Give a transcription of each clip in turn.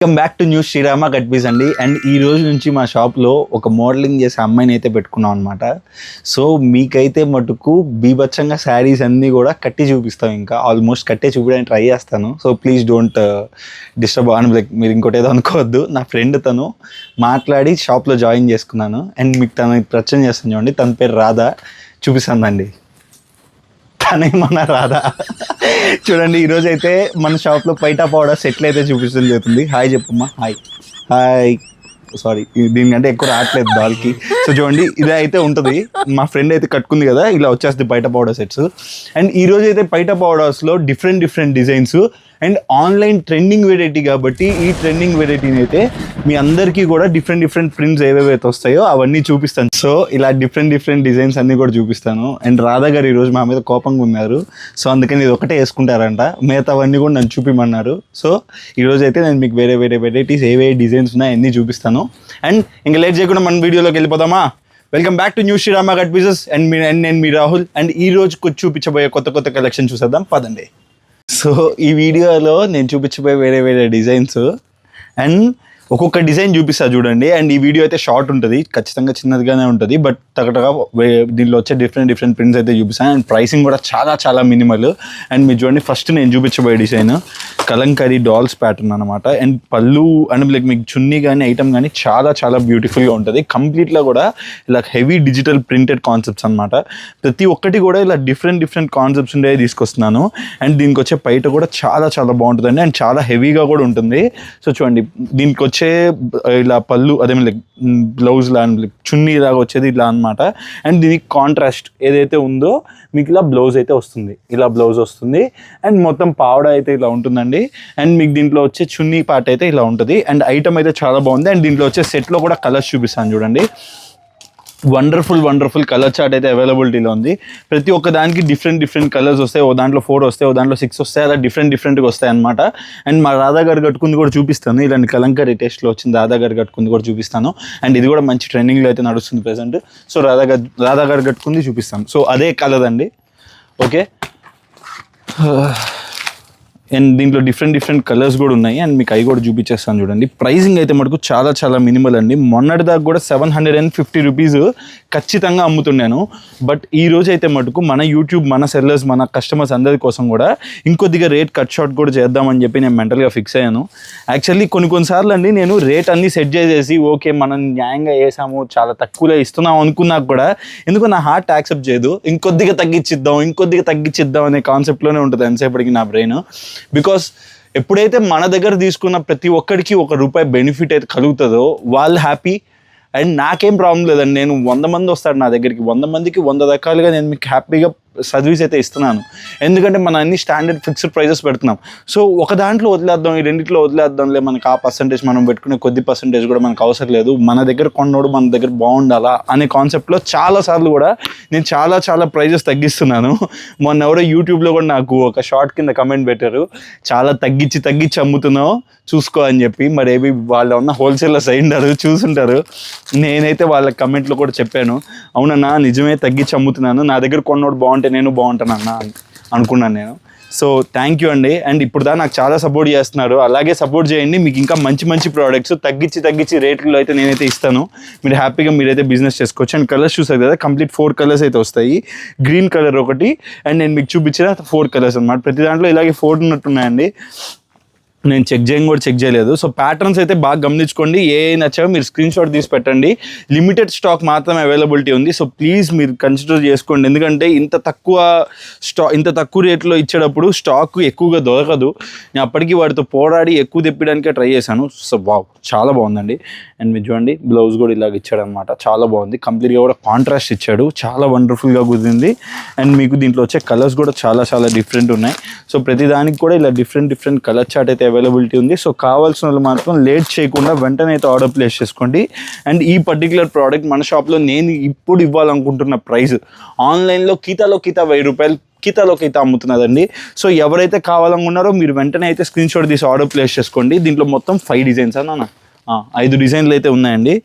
Welcome back to new Srirama గడ్బీస్ అండి. And ఈ రోజు నుంచి మా షాప్లో ఒక మోడలింగ్ చేసే అమ్మాయిని అయితే పెట్టుకున్నాం అనమాట. సో మీకైతే మటుకు బీభత్సంగా శారీస్ అన్నీ కూడా కట్టి చూపిస్తాం. ఇంకా ఆల్మోస్ట్ కట్టే చూపించడానికి ట్రై చేస్తాను. సో ప్లీజ్ డోంట్ డిస్టర్బ్ అని లైక్ మీరు ఇంకోటి ఏదో అనుకోవద్దు. నా ఫ్రెండ్ తను మాట్లాడి షాప్లో జాయిన్ చేసుకున్నాను. అండ్ మీకు తను ప్రచన చేస్తాను చూడండి. తన పేరు రాధా. చూపిస్తానండి. తనేమన్నా రాధా చూడండి. ఈరోజు అయితే మన షాప్లో పైటా పౌడర్ సెట్లు అయితే చూపిస్తుంది జరుగుతుంది. హాయ్ చెప్పమ్మా. Hi hi. సారీ దీనికంటే ఎక్కువ రావట్లేదు బాల్కి. సో చూడండి ఇదే అయితే ఉంటుంది. మా ఫ్రెండ్ అయితే కట్టుకుంది కదా, ఇలా వచ్చేస్తుంది పైటా పౌడర్ సెట్స్. అండ్ ఈరోజు అయితే పైటా పౌడర్స్లో different designs and online trending variety కాబట్టి ఈ ట్రెండింగ్ వెరైటీని అయితే మీ అందరికీ కూడా డిఫరెంట్ ప్రింట్స్ ఏవేవైతే వస్తాయో అవన్నీ చూపిస్తాను. సో ఇలా డిఫరెంట్ డిజైన్స్ అన్నీ కూడా చూపిస్తాను. అండ్ రాధా గారు ఈరోజు మా మీద కోపంగా ఉన్నారు. సో అందుకని ఇది ఒకటే వేసుకుంటారంట, మిగతావన్నీ కూడా నన్ను చూపిమన్నారు. సో ఈరోజు అయితే నేను మీకు వేరే వెరైటీస్ ఏవే డిజైన్స్ ఉన్నాయి అన్నీ చూపిస్తాను. అండ్ ఇంకా లేట్ చేయకుండా మన వీడియోలోకి వెళ్ళిపోదామా. Welcome back to new Srirama గట్ పీసెస్. అండ్ నేను మీ రాహుల్. అండ్ ఈ రోజు చూపించబోయే కొత్త కలెక్షన్ చూసేద్దాం పదండి. సో ఈ వీడియోలో నేను చూపించబోయే వేరే డిజైన్స్ అండ్ ఒక్కొక్క డిజైన్ చూపిస్తా చూడండి. అండ్ ఈ వీడియో అయితే షార్ట్ ఉంటుంది, ఖచ్చితంగా చిన్నదిగానే ఉంటుంది. బట్ తగటగా దీనిలో వచ్చే డిఫరెంట్ ప్రింట్స్ అయితే చూపిస్తాను. అండ్ ప్రైసింగ్ కూడా చాలా మినిమల్. అండ్ మీరు చూడండి, ఫస్ట్ నేను చూపించబోయే డిజైన్ కలంకరీ డాల్స్ ప్యాటర్న్ అనమాట. అండ్ పళ్ళు అండ్ లైక్ మీకు చున్నీ కానీ ఐటమ్ కానీ చాలా బ్యూటిఫుల్గా ఉంటుంది. కంప్లీట్గా కూడా ఇలా హెవీ డిజిటల్ ప్రింటెడ్ కాన్సెప్ట్స్ అనమాట. ప్రతి ఒక్కటి కూడా ఇలా డిఫరెంట్ కాన్సెప్ట్స్ ఉండేవి తీసుకొస్తున్నాను. అండ్ దీనికి వచ్చే పైట కూడా చాలా బాగుంటుందండి. అండ్ చాలా హెవీగా కూడా ఉంటుంది. సో చూడండి, దీనికి వచ్చే ఇలా పళ్ళు అదేమి లైక్ బ్లౌజ్ లా లైక్ చున్నీ లాగా వచ్చేది ఇలా అనమాట. అండ్ దీనికి కాంట్రాస్ట్ ఏదైతే ఉందో మీకు ఇలా బ్లౌజ్ అయితే వస్తుంది. ఇలా బ్లౌజ్ వస్తుంది. అండ్ మొత్తం పావడ అయితే ఇలా ఉంటుందండి. అండ్ మీకు దీంట్లో వచ్చే చున్నీ పార్ట్ అయితే ఇలా ఉంటుంది. అండ్ ఐటమ్ అయితే చాలా బాగుంది. అండ్ దీంట్లో వచ్చే సెట్లో కూడా కలర్స్ చూపిస్తాను చూడండి. వండర్ఫుల్ కలర్ చార్ట్ అయితే అవైలబిలిటీలో ఉంది. ప్రతి ఒక్క దానికి డిఫరెంట్ కలర్స్ వస్తాయి. ఓ దాంట్లో 4 వస్తాయి, ఓ దాంట్లో 6 వస్తాయి. అలా డిఫరెంట్గా వస్తాయి అనమాట. అండ్ మా రాధా గారు కట్టుకుంది కూడా చూపిస్తాను. ఇలాంటి కలంకరీ టేస్ట్లో వచ్చింది రాధా గారు కట్టుకుంది కూడా చూపిస్తాను. అండ్ ఇది కూడా మంచి ట్రెండింగ్లో అయితే నడుస్తుంది ప్రెసెంట్. సో రాధా గారు కట్టుకుంది చూపిస్తాను. సో అదే కలర్ అండి. ఓకే. అండ్ దీంట్లో డిఫరెంట్ కలర్స్ కూడా ఉన్నాయి. అండ్ మీకు అవి కూడా చూపించేస్తాను చూడండి. ప్రైసింగ్ అయితే మటుకు చాలా మినిమల్ అండి. మొన్నటి దాకా కూడా 750 రూపీస్ ఖచ్చితంగా అమ్ముతున్నాను. బట్ ఈ రోజు అయితే మటుకు మన యూట్యూబ్, మన సెల్లర్స్, మన కస్టమర్స్ అందరి కోసం కూడా ఇంకొద్దిగా రేట్ కట్ షార్ట్ కూడా చేద్దామని చెప్పి నేను మెంటల్గా ఫిక్స్ అయ్యాను. యాక్చువల్లీ కొన్నిసార్లు అండి నేను రేట్ అన్నీ సెట్ చేసేసి ఓకే మనం న్యాయంగా వేసాము, చాలా తక్కువలో ఇస్తున్నాం అనుకున్నాక కూడా ఎందుకు నా హార్ట్ యాక్సెప్ట్ చేయదు. ఇంకొద్దిగా తగ్గించిద్దాం అనే కాన్సెప్ట్లోనే ఉంటుంది ఎంతసేపటికి నా బ్రెయిన్. బికాస్ ఎప్పుడైతే మన దగ్గర తీసుకున్న ప్రతి ఒక్కడికి ₹1 బెనిఫిట్ అయితే కలుగుతుందో వాళ్ళు హ్యాపీ. అండ్ నాకేం ప్రాబ్లం లేదండి. నేను 100 మంది వస్తాడు నా దగ్గరికి, 100 మందికి 100 రకాలుగా నేను మీకు హ్యాపీగా సర్వీస్ అయితే ఇస్తున్నాను. ఎందుకంటే మనం అన్ని స్టాండర్డ్ ఫిక్స్డ్ ప్రైజెస్ పెడుతున్నాం. సో ఒక దాంట్లో వదిలేద్దాం, ఈ రెండిట్లో వదిలేద్దాంలే, మనకు ఆ పర్సంటేజ్ మనం పెట్టుకునే కొద్ది పర్సంటేజ్ కూడా మనకు అవసరం లేదు. మన దగ్గర కొన్నోడు మన దగ్గర బాగుండాలా అనే కాన్సెప్ట్లో చాలాసార్లు కూడా నేను చాలా ప్రైజెస్ తగ్గిస్తున్నాను. మొన్న ఎవరో యూట్యూబ్లో కూడా నాకు ఒక షార్ట్ కింద కమెంట్ పెట్టారు, చాలా తగ్గించి అమ్ముతున్నావు చూసుకో అని చెప్పి. మరి ఏవి వాళ్ళు ఉన్న హోల్సేలర్స్ అయ్యింటారు, చూసుంటారు. నేనైతే వాళ్ళ కమెంట్లో కూడా చెప్పాను, అవునన్నా నిజమే తగ్గించి అమ్ముతున్నాను, నా దగ్గర కొన్నోడు బాగుంటే నేను బాగుంటానన్నా అనుకున్నాను నేను. సో థ్యాంక్ యూ అండి. అండ్ ఇప్పుడు నాకు చాలా సపోర్ట్ చేస్తున్నారు. అలాగే సపోర్ట్ చేయండి. మీకు ఇంకా మంచి ప్రోడక్ట్స్ తగ్గించి రేట్లలో అయితే నేనైతే ఇస్తాను. మీరు హ్యాపీగా మీరైతే బిజినెస్ చేసుకోవచ్చు. అండ్ కలర్స్ చూసారు కదా, కంప్లీట్ 4 కలర్స్ అయితే వస్తాయి. గ్రీన్ కలర్ ఒకటి, అండ్ నేను మీకు చూపించిన 4 కలర్స్ అనమాట. ప్రతి దాంట్లో ఇలాగే 4 ఉన్నట్టున్నాయండి. నేను చెక్ చేయలేదు. సో ప్యాటర్న్స్ అయితే బాగా గమనించుకోండి. ఏ నచ్చావో మీరు స్క్రీన్ షాట్ తీసి పెట్టండి. లిమిటెడ్ స్టాక్ మాత్రమే అవైలబిలిటీ ఉంది. సో ప్లీజ్ మీరు కన్సిడర్ చేసుకోండి. ఎందుకంటే ఇంత తక్కువ రేట్లో ఇచ్చేటప్పుడు స్టాక్ ఎక్కువగా దొరకదు. నేను అప్పటికి వాటితో పోరాడి ఎక్కువ తెప్పడానికే ట్రై చేశాను. సో వావ్, చాలా బాగుందండి. అండ్ మీరు చూడండి, బ్లౌజ్ కూడా ఇలాగ ఇచ్చాడు అనమాట. చాలా బాగుంది. కంప్లీట్గా కూడా కాంట్రాస్ట్ ఇచ్చాడు. చాలా వండర్ఫుల్గా కుదిరింది. అండ్ మీకు దీంట్లో వచ్చే కలర్స్ కూడా చాలా డిఫరెంట్ ఉన్నాయి. సో ప్రతి దానికి కూడా ఇలా డిఫరెంట్ కలర్ చార్ట్ అయితే అవైలబిలిటీ ఉంది. సో కావాల్సిన వాళ్ళు మాత్రం లేట్ చేయకుండా వెంటనే అయితే ఆర్డర్ ప్లేస్ చేసుకోండి. అండ్ ఈ పర్టికులర్ ప్రోడక్ట్ మన షాప్లో నేను ఇప్పుడు ఇవ్వాలనుకుంటున్న ప్రైస్ ఆన్లైన్లో కీతాలో ₹1000 కీతాలో అమ్ముతున్నదండి. సో ఎవరైతే కావాలనుకున్నారో మీరు వెంటనే అయితే స్క్రీన్ షాట్ తీసి ఆర్డర్ ప్లేస్ చేసుకోండి. దీంట్లో మొత్తం 5 డిజైన్స్ అన్న 5 డిజైన్లు అయితే ఉన్నాయండి.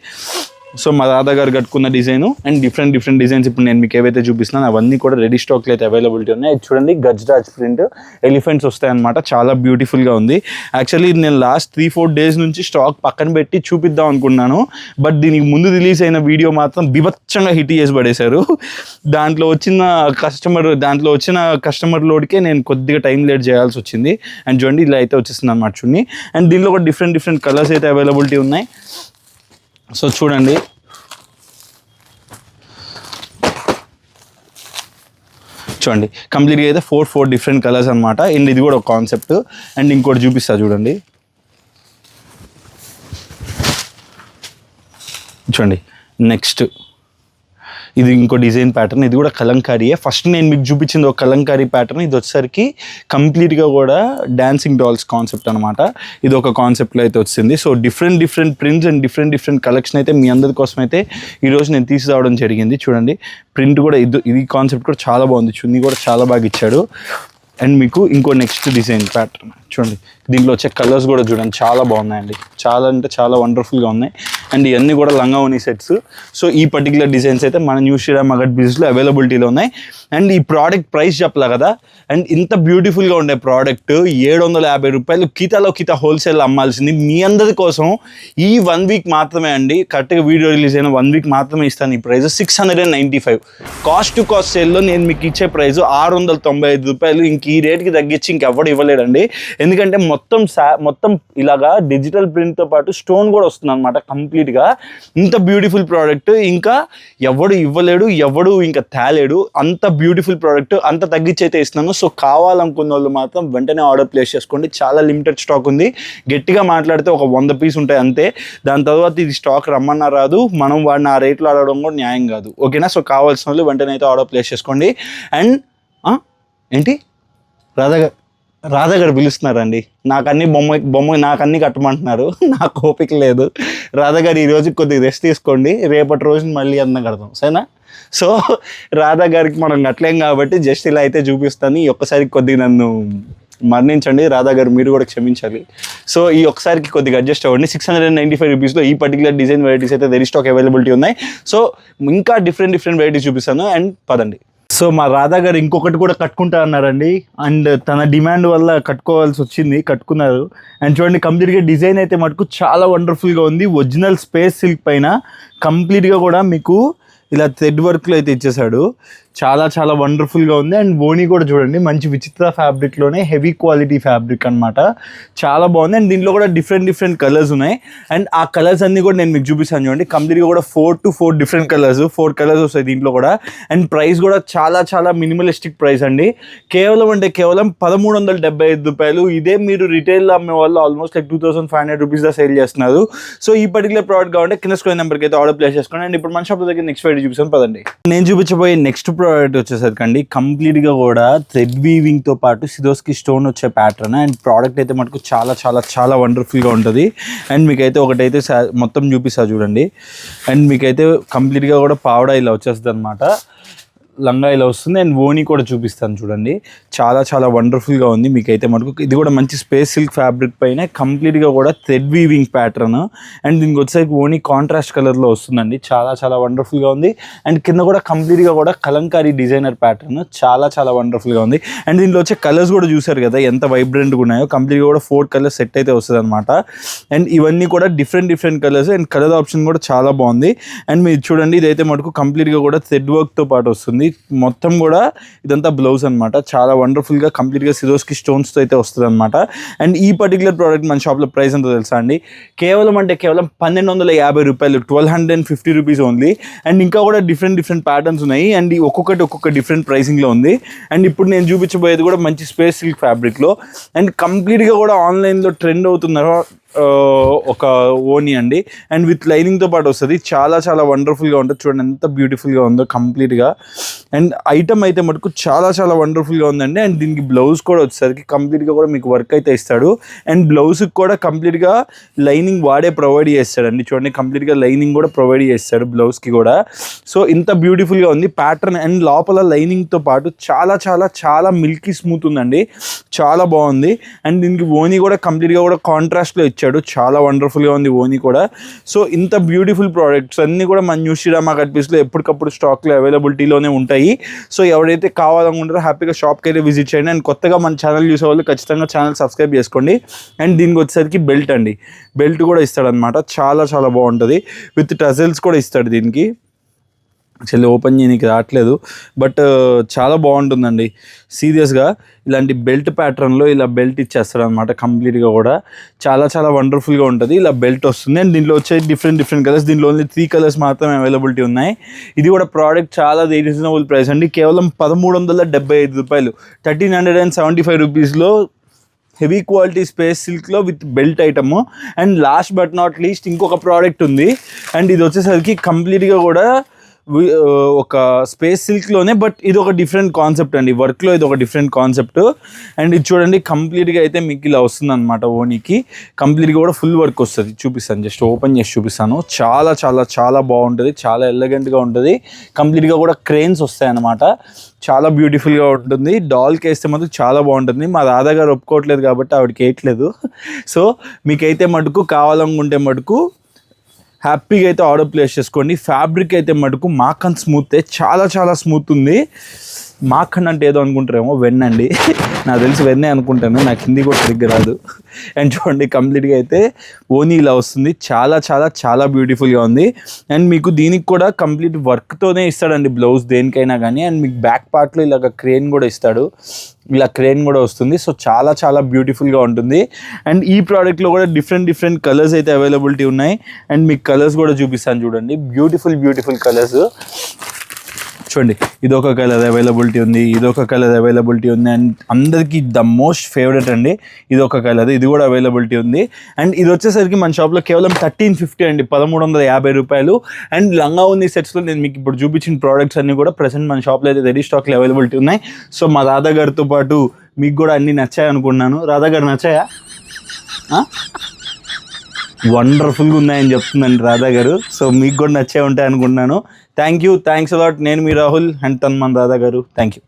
సో మా దాదా గారు కట్టుకున్న డిజైన్ అండ్ డిఫరెంట్ డిజైన్స్ ఇప్పుడు నేను మీకు ఏవైతే చూపిస్తున్నాను అవన్నీ కూడా రెడీ స్టాక్లో అయితే అవైలబిలిటీ ఉన్నాయి. చూడండి గజ్రాజ్ ప్రింట్ ఎలిఫెంట్స్ వస్తాయన్నమాట, చాలా బ్యూటిఫుల్గా ఉంది. యాక్చువల్లీ నేను లాస్ట్ 3-4 డేస్ నుంచి స్టాక్ పక్కన పెట్టి చూపిద్దాం అనుకున్నాను, బట్ దీనికి ముందు రిలీజ్ అయిన వీడియో మాత్రం బీభత్సంగా హిట్ చేసి పడేశారు. దాంట్లో వచ్చిన కస్టమర్ లోడ్కే నేను కొద్దిగా టైం లేట్ చేయాల్సి వచ్చింది. అండ్ చూడండి ఇలా అయితే వచ్చేస్తుంది అన్నమాట చూడండి. అండ్ దీనిలో కూడా డిఫరెంట్ కలర్స్ అయితే అవైలబిలిటీ ఉన్నాయి. సో చూడండి కంప్లీట్గా అయితే 4 డిఫరెంట్ కలర్స్ అనమాట. అండ్ ఇది కూడా ఒక కాన్సెప్ట్. అండ్ ఇంకోటి చూపిస్తా చూడండి నెక్స్ట్ ఇది ఇంకో డిజైన్ ప్యాటర్న్, ఇది కూడా కలంకారీయే. ఫస్ట్ నేను మీకు చూపించింది ఒక కలంకారీ ప్యాటర్న్, ఇది వచ్చేసరికి కంప్లీట్గా కూడా డాన్సింగ్ డాల్స్ కాన్సెప్ట్ అనమాట. ఇది ఒక కాన్సెప్ట్లో అయితే వచ్చింది. So different prints and different collection అయితే మీ అందరి కోసం అయితే ఈరోజు నేను తీసుకురావడం జరిగింది. చూడండి ప్రింట్ కూడా ఇది కాన్సెప్ట్ కూడా చాలా బాగుంది, చున్నీ కూడా చాలా బాగా ఇచ్చాడు. అండ్ మీకు ఇంకో నెక్స్ట్ డిజైన్ ప్యాటర్న్ చూడండి, దీంట్లో వచ్చే కలర్స్ కూడా చూడండి చాలా బాగున్నాయండి, చాలా అంటే చాలా వండర్ఫుల్గా ఉన్నాయి. అండ్ ఇవన్నీ కూడా లంగా ఓనీ సెట్స్. సో ఈ పర్టికులర్ డిజైన్స్ అయితే మన న్యూ శ్రీరామ్ మగధ్ బిజినెస్లో అవైలబిలిటీలో ఉన్నాయి. అండ్ ఈ ప్రోడక్ట్ ప్రైస్ చెప్పలే కదా, అండ్ ఇంత బ్యూటిఫుల్గా ఉండే ప్రోడక్ట్ 750 రూపాయలు కితా హోల్సేల్ అమ్మాల్సింది మీ అందరి కోసం ఈ 1 వీక్ మాత్రమే అండి. కరెక్ట్గా వీడియో రిలీజ్ అయిన 1 వీక్ మాత్రమే ఇస్తాను ఈ ప్రైస్ 695. కాస్ట్ టు కాస్ట్ సేల్లో నేను మీకు ఇచ్చే ప్రైస్ 695 రూపాయలు. ఇంక ఈ రేట్కి తగ్గించి ఇంకెవ్వడు ఇవ్వలేడండి. ఎందుకంటే మొత్తం ఇలాగా డిజిటల్ ప్రింట్తో పాటు స్టోన్ కూడా వస్తుంది అనమాట కంప్లీట్గా. ఇంత బ్యూటిఫుల్ ప్రోడక్ట్ ఇంకా ఎవడు ఇవ్వలేడు, ఎవడు ఇంకా తేలేడు. అంత బ్యూటిఫుల్ ప్రోడక్ట్ అంత తగ్గించి అయితే ఇస్తున్నాను. సో కావాలనుకున్న వాళ్ళు మాత్రం వెంటనే ఆర్డర్ ప్లేస్ చేసుకోండి. చాలా లిమిటెడ్ స్టాక్ ఉంది. గట్టిగా మాట్లాడితే ఒక 100 పీస్ ఉంటాయి అంతే. దాని తర్వాత ఇది స్టాక్ రమ్మన్నా రాదు, మనం వాడిని ఆ రేట్లో ఆడడం కూడా న్యాయం కాదు. ఓకేనా? సో కావాల్సిన వాళ్ళు వెంటనే అయితే ఆర్డర్ ప్లేస్ చేసుకోండి. అండ్ ఏంటి రాధా గారు పిలుస్తున్నారండి, నాకు అన్ని బొమ్మ నాకు అన్ని కట్టమంటున్నారు. నాకు ఓపిక లేదు. రాధా గారు ఈరోజు కొద్దిగా రెస్ట్ తీసుకోండి, రేపటి రోజున మళ్ళీ అన్న కడతాం, సరేనా? సో రాధా గారికి మనం కట్టలేం కాబట్టి జస్ట్ ఇలా అయితే చూపిస్తాను. ఈ ఒక్కసారి కొద్దిగా నన్ను మరణించండి రాధా గారు, మీరు కూడా క్షమించాలి. సో ఈ ఒక్కసారికి కొద్దిగా అడ్జస్ట్ అవ్వండి. 695 రూపీస్లో ఈ పర్టికులర్ డిజైన్ వెరైటీస్ అయితే రెడీ స్టాక్ అవైలబిలిటీ ఉన్నాయి. సో ఇంకా డిఫరెంట్ వెరైటీస్ చూపిస్తాను. అండ్ పదండి. సో మా రాధా గారు ఇంకొకటి కూడా కట్టుకుంటా అన్నారండి, అండ్ తన డిమాండ్ వల్ల కట్టుకోవాల్సి వచ్చింది, కట్టుకున్నారు. అండ్ చూడండి కంప్లీట్గా డిజైన్ అయితే మటుకు చాలా వండర్ఫుల్గా ఉంది. ఒరిజినల్ స్పేస్ సిల్క్ పైన కంప్లీట్గా కూడా మీకు ఇలా థ్రెడ్ వర్క్లో అయితే ఇచ్చేసాడు. చాలా వండర్ఫుల్గా ఉంది. అండ్ ఓనీ కూడా చూడండి మంచి విచిత్ర ఫ్యాబ్రిక్లోనే హెవీ క్వాలిటీ ఫ్యాబ్రిక్ అనమాట, చాలా బాగుంది. అండ్ దీంట్లో కూడా డిఫరెంట్ కలర్స్ ఉన్నాయి. అండ్ ఆ కలర్స్ అన్నీ కూడా నేను మీకు చూపిస్తాను చూడండి. కంప్లీట్గా కూడా 4 డిఫరెంట్ కలర్స్, 4 కలర్స్ వస్తాయి దీంట్లో కూడా. అండ్ ప్రైస్ కూడా చాలా మినిమలిస్టిక్ ప్రైస్ అండి. కేవలం 1375 రూపాయలు. ఇదే మీరు రిటైల్లో అమ్మే వాళ్ళు ఆల్మోస్ట్ లైక్ 2500 రూపీస్గా సేల్ చేస్తున్నారు. సో ఈ పర్టికులర్ ప్రోడక్ట్ కావాలంటే కింద స్క్రీన్ నెంబర్కి అయితే ఆర్డర్ ప్లేస్ చేసుకోండి. అండ్ ఇప్పుడు మన షాప్ దగ్గర నెక్స్ట్ వీడియో చూపిస్తాను పదండి. నేను చూపించబోయే నెక్స్ట్ ప్రోడక్ట్ వచ్చేసరికి కంప్లీట్గా కూడా థ్రెడ్ వీవింగ్తో పాటు సిరోస్కి స్టోన్ వచ్చే ప్యాటర్న్. అండ్ ప్రోడక్ట్ అయితే మటుకు చాలా వండర్ఫుల్గా ఉంటుంది. అండ్ మీకైతే ఒకటైతే మొత్తం చూపిస్తా చూడండి. అండ్ మీకైతే కంప్లీట్గా కూడా పావడా ఇలా వచ్చేస్తుంది అనమాట, లంగా ఇలా వస్తుంది. అండ్ ఓనీ కూడా చూపిస్తాను చూడండి, చాలా వండర్ఫుల్గా ఉంది. మీకైతే మటుకు ఇది కూడా మంచి స్పేస్ సిల్క్ ఫ్యాబ్రిక్ పైన కంప్లీట్గా కూడా థ్రెడ్ వీవింగ్ ప్యాటర్న్. అండ్ దీనికి వచ్చేసరికి ఓనీ కాంట్రాస్ట్ కలర్లో వస్తుందండి, చాలా వండర్ఫుల్గా ఉంది. అండ్ కింద కూడా కంప్లీట్గా కూడా కలంకారీ డిజైనర్ ప్యాటర్న్, చాలా వండర్ఫుల్గా ఉంది. అండ్ దీంట్లో వచ్చే కలర్స్ కూడా చూసారు కదా ఎంత వైబ్రెంట్గా ఉన్నాయో. కంప్లీట్గా కూడా 4 కలర్స్ సెట్ అయితే వస్తుంది అనమాట. అండ్ ఇవన్నీ కూడా different colours. And colour option కూడా చాలా బాగుంది. అండ్ మీరు చూడండి ఇదైతే మటుకు కంప్లీట్గా కూడా థ్రెడ్ వర్క్తో పాటు వస్తుంది. మొత్తం కూడా ఇదంతా బ్లౌజ్ అనమాట, చాలా వండర్ఫుల్గా కంప్లీట్గా సిరోస్కి స్టోన్స్తో అయితే వస్తుంది అనమాట. అండ్ ఈ పర్టికులర్ ప్రోడక్ట్ మన షాప్లో ప్రైస్ ఎంతో తెలుసా అండి? కేవలం 1250 రూపాయలు, 1250 రూపీస్ ఓన్లీ. అండ్ ఇంకా కూడా డిఫరెంట్ ప్యాటర్న్స్ ఉన్నాయి. అండ్ ఒక్కొక్క డిఫరెంట్ ప్రైసింగ్లో ఉంది. అండ్ ఇప్పుడు నేను చూపించబోయేది కూడా మంచి స్పేస్ సిల్క్ ఫ్యాబ్రిక్లో. అండ్ కంప్లీట్గా కూడా ఆన్లైన్లో ట్రెండ్ అవుతున్నారు ఒక ఓనీ అండి. అండ్ విత్ లైనింగ్తో పాటు వస్తుంది, చాలా వండర్ఫుల్గా ఉంటుంది. చూడండి ఎంత బ్యూటిఫుల్గా ఉందో కంప్లీట్గా. అండ్ ఐటమ్ అయితే మటుకు చాలా వండర్ఫుల్గా ఉందండి. అండ్ దీనికి బ్లౌజ్ కూడా వచ్చేసరికి కంప్లీట్గా కూడా మీకు వర్క్ అయితే ఇస్తాడు. అండ్ బ్లౌజ్కి కూడా కంప్లీట్గా లైనింగ్ వాడే ప్రొవైడ్ చేస్తాడండి. చూడండి కంప్లీట్గా లైనింగ్ కూడా ప్రొవైడ్ చేస్తాడు బ్లౌజ్కి కూడా. సో ఇంత బ్యూటిఫుల్గా ఉంది ప్యాటర్న్. అండ్ లోపల లైనింగ్తో పాటు చాలా మిల్కీ స్మూత్ ఉందండి, చాలా బాగుంది. అండ్ దీనికి ఓనీ కూడా కంప్లీట్గా కూడా కాంట్రాస్ట్లో ఇచ్చాడు. ఇచ్చాడు. చాలా వండర్ఫుల్గా ఉంది ఓనీ కూడా. సో ఇంత బ్యూటిఫుల్ ప్రోడక్ట్స్ అన్నీ కూడా మన న్యూ శ్రీరామ కట్ పీస్లో ఎప్పటికప్పుడు స్టాక్లో అవైలబిలిటీలోనే ఉంటాయి. సో ఎవరైతే కావాలనుకుంటారో హ్యాపీగా షాప్కి అయితే విజిట్ చేయండి. అండ్ కొత్తగా మన ఛానల్ చూసే వాళ్ళు ఖచ్చితంగా ఛానల్ సబ్స్క్రైబ్ చేసుకోండి. అండ్ దీనికి వచ్చేసరికి బెల్ట్ అండి, బెల్ట్ కూడా ఇస్తాడనమాట. చాలా చాలా బాగుంటుంది. విత్ టజల్స్ కూడా ఇస్తాడు దీనికి. యాక్చువల్లీ ఓపెన్ చేయడానికి రావట్లేదు, బట్ చాలా బాగుంటుందండి. సీరియస్గా ఇలాంటి బెల్ట్ ప్యాటర్న్లో ఇలా బెల్ట్ ఇచ్చేస్తాడు అనమాట కంప్లీట్గా కూడా. చాలా చాలా వండర్ఫుల్గా ఉంటుంది. ఇలా బెల్ట్ వస్తుంది. అండ్ దీంట్లో వచ్చే డిఫరెంట్ కలర్స్. దీంట్లో ఓన్లీ 3 కలర్స్ మాత్రమే అవైలబిలిటీ ఉన్నాయి. ఇది కూడా ప్రోడక్ట్ చాలా రీజనబుల్ ప్రైస్ అండి. కేవలం 1375 రూపాయలు, 1375 రూపీస్లో హెవీ క్వాలిటీ స్పేస్ సిల్క్లో with belt item. And last but not least ఇంకొక ప్రోడక్ట్ ఉంది. అండ్ ఇది వచ్చేసరికి కంప్లీట్గా కూడా ఒక స్పేస్ సిల్క్లోనే, బట్ ఇది ఒక డిఫరెంట్ కాన్సెప్ట్ అండి. వర్క్లో ఇది ఒక డిఫరెంట్ కాన్సెప్ట్. అండ్ ఇది చూడండి కంప్లీట్గా అయితే మీకు ఇలా వస్తుంది అనమాట. ఓనీకి కంప్లీట్గా కూడా ఫుల్ వర్క్ వస్తుంది. చూపిస్తాను, జస్ట్ ఓపెన్ చేసి చూపిస్తాను. చాలా చాలా చాలా బాగుంటుంది. చాలా ఎలిగెంట్గా ఉంటుంది. కంప్లీట్గా కూడా క్రేన్స్ వస్తాయన్నమాట. చాలా బ్యూటిఫుల్గా ఉంటుంది. డాల్కి వేస్తే మాత్రం చాలా బాగుంటుంది. మా రాధా గారు ఒప్పుకోవట్లేదు కాబట్టి ఆవిడకి వేయట్లేదు. సో మీకైతే మటుకు కావాలనుకుంటే మటుకు హ్యాపీగా అయితే ఆర్డర్ ప్లేస్ చేసుకోండి. ఫ్యాబ్రిక్ అయితే మటుకు మాఖన్ స్మూత్, చాలా చాలా స్మూత్ ఉంది. మాఖన్ అంటే ఏదో అనుకుంటారేమో, వెన్న అండి. నాకు తెలిసి వెన్నే అనుకుంటాను, నాకు హిందీ కూడా సరిగ్గా రాదు. అండ్ చూడండి కంప్లీట్గా అయితే ఓనీ ఇలా వస్తుంది. చాలా చాలా చాలా బ్యూటిఫుల్గా ఉంది. అండ్ మీకు దీనికి కూడా కంప్లీట్ వర్క్తోనే ఇస్తాడండి బ్లౌజ్ దేనికైనా కానీ. అండ్ మీకు బ్యాక్ పార్ట్లో ఇలాగ క్రేన్ కూడా ఇస్తాడు. ఇలా క్రేన్ కూడా వస్తుంది. సో చాలా చాలా బ్యూటిఫుల్గా ఉంటుంది. అండ్ ఈ ప్రోడక్ట్లో కూడా డిఫరెంట్ కలర్స్ అయితే అవైలబిలిటీ ఉన్నాయి. అండ్ మీకు కలర్స్ కూడా చూపిస్తాను చూడండి. బ్యూటిఫుల్ కలర్స్ చూడండి. ఇదొక కలర్ అవైలబిలిటీ ఉంది, ఇదొక కలర్ అవైలబిలిటీ ఉంది. అండ్ అందరికీ ద మోస్ట్ ఫేవరెట్ అండి ఇదొక కలర్, ఇది కూడా అవైలబిలిటీ ఉంది. అండ్ ఇది వచ్చేసరికి మన షాప్లో కేవలం 1350 అండి, 1350 రూపాయలు. అండ్ లంగా ఉంది సెట్స్లో నేను మీకు ఇప్పుడు చూపించిన ప్రోడక్ట్స్ అన్నీ కూడా ప్రెసెంట్ మన షాప్లో అయితే రెడీ స్టాక్లో అవైలబిలిటీ ఉన్నాయి. సో మా రాధా గారితో పాటు మీకు కూడా అన్నీ నచ్చాయి అనుకున్నాను. రాధా గారు నచ్చాయా? వండర్ఫుల్గా ఉన్నాయని చెప్తుందండి రాధా గారు. సో మీకు కూడా నచ్చే ఉంటాయి అనుకుంటున్నాను. Thanks a lot. నేను మీ రాహుల్ అండ్ తన్మన్ రాధా గారు. Thank you.